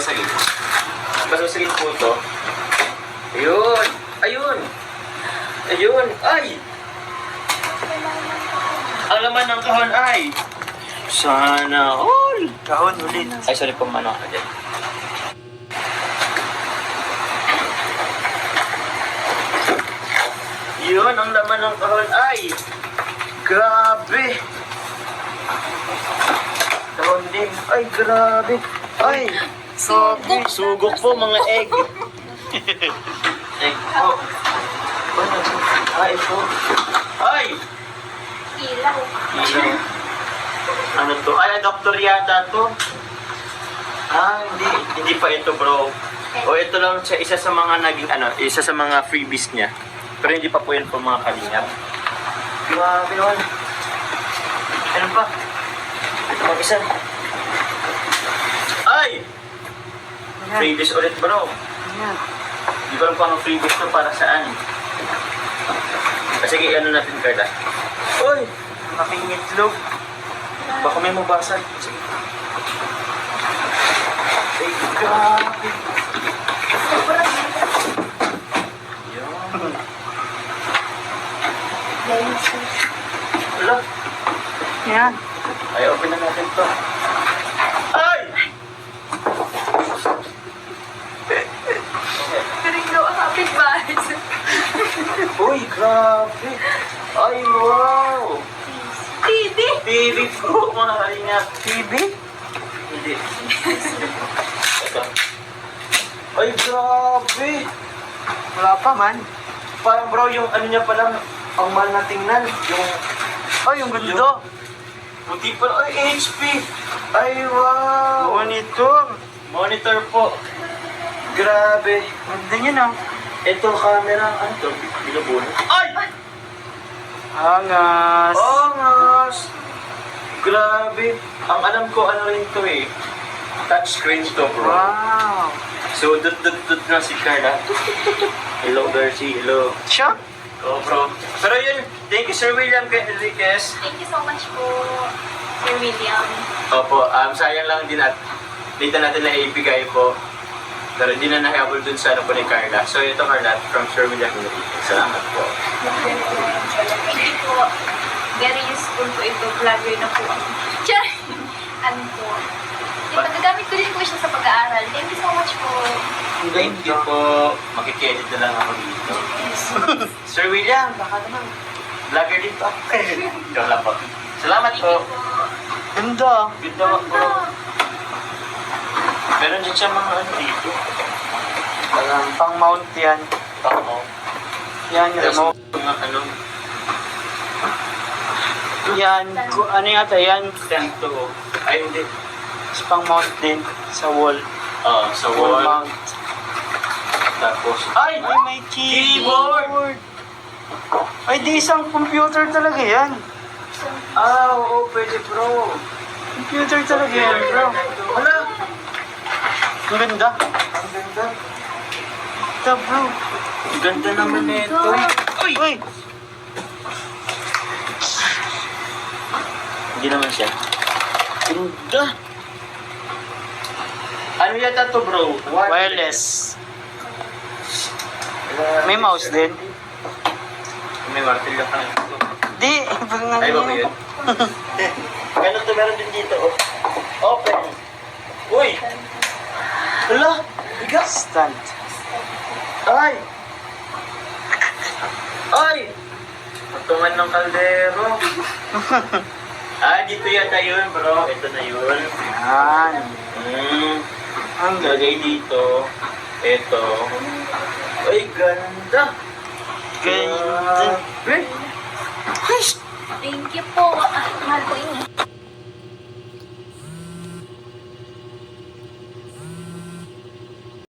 Basagin. Basagin po ito. Ayun! Ayun! Ayun! Ay! Ang laman ng kahon ay... Sana all! Kahon ulit. Ay, sorry po, mano ka dyan. Yun, ang laman ng kahon ay... Grabe! Kahon din. Ay, grabe! Ay! Sugok po, mga egg. Egg po. Ay, ito. Ay! Ilaw. Ilaw. Ano to? Ay, doktor yata to. Ah, hindi pa ito, bro. O ito lang siya, isa sa mga naging isa sa mga freebies niya. Pero hindi pa po yan po mga kalingap. Grabe naman. Ano pa? Ito pang isa. Ay! Freebies ulit, bro. Ayan. Hindi ko lang pa ang freebies to para saan. Sige, ano natin, Carla? Uy! Malaking itlog. Baka may mabasa. Sige. Ay, grabe. Yan. Wala. Ayan. Ay, open na natin to. Ay! Karing daw ang kapitbahay. Uy, grabe. Ay, wow. TV. TV po, mga kalingap. TV? Hindi. Ito. Ay, grabe. Wala pa man. Parang bro, yung ano niya pa lang, ang mahal na tingnan. Yung Ay, yung ganda. puti pa lang. Ay, HP. Ay, wow. Monitor. Monitor po. Grabe. Ganda niya na. Ito, camera. Ano to? Binubuno. Ay! Angas. Angas! Grabe. Ang alam ko, ano rin to eh. Touchscreen to, bro. Wow. So, dut na si Carla. Hello, Darcy. Hello. Siya? Oh, bro. Pero yun, thank you, Sir William Enriquez. Thank you so much po, Sir William. Opo, sayang lang din at dito natin na ibigay po. Pero hindi na nahabol dun sa ano po ni Carla. So ito, Carla, from Sir William Enriquez. Salamat po. Thank you po. Very useful po ito. Vlogger na po ako. Char! Ano po? Magagamit ko din po siya sa pag-aaral. Thank you so much po. Thank you po. Makikedit na lang ako dito. Sir William, baka naman. Vlogger din po. Ikaw lang po. Salamat Thank you po. po. Ganda. Ganda po, bro. Meron din siya mga ano dito. Pang mount yan. Oo. Yan, remote. Mga ano, Yan. Ano yata yan? tento. Ay, hindi. Pang mount din. Sa wall. Sa Wall wall. mount. Tapos, ay! Ay, may Keyboard! Ay, di isang computer talaga yan. Ah, oo, pwede bro. Computer talaga yan, bro. Wala. Ang ganda. Ang ganda. Ito, bro. Ang ganda naman nito. Uy! Uy! Hindi naman siya. Ganda. Ano yata to bro? Wireless. May mouse din. May martilyo ka na dito. Di, ibang nga Ay, ba ba yun? Ganun to, meron din dito. Oh. Open. Uy! Hala! Bigas! Stand. Ay! Ay! Patungan ng kaldero. Dito yata yun bro. Ito na yun. Yan. Ang lagay dito. Ito. Ay, ganda! Ganda. Grabe. Thank you po. Mahal ko yun.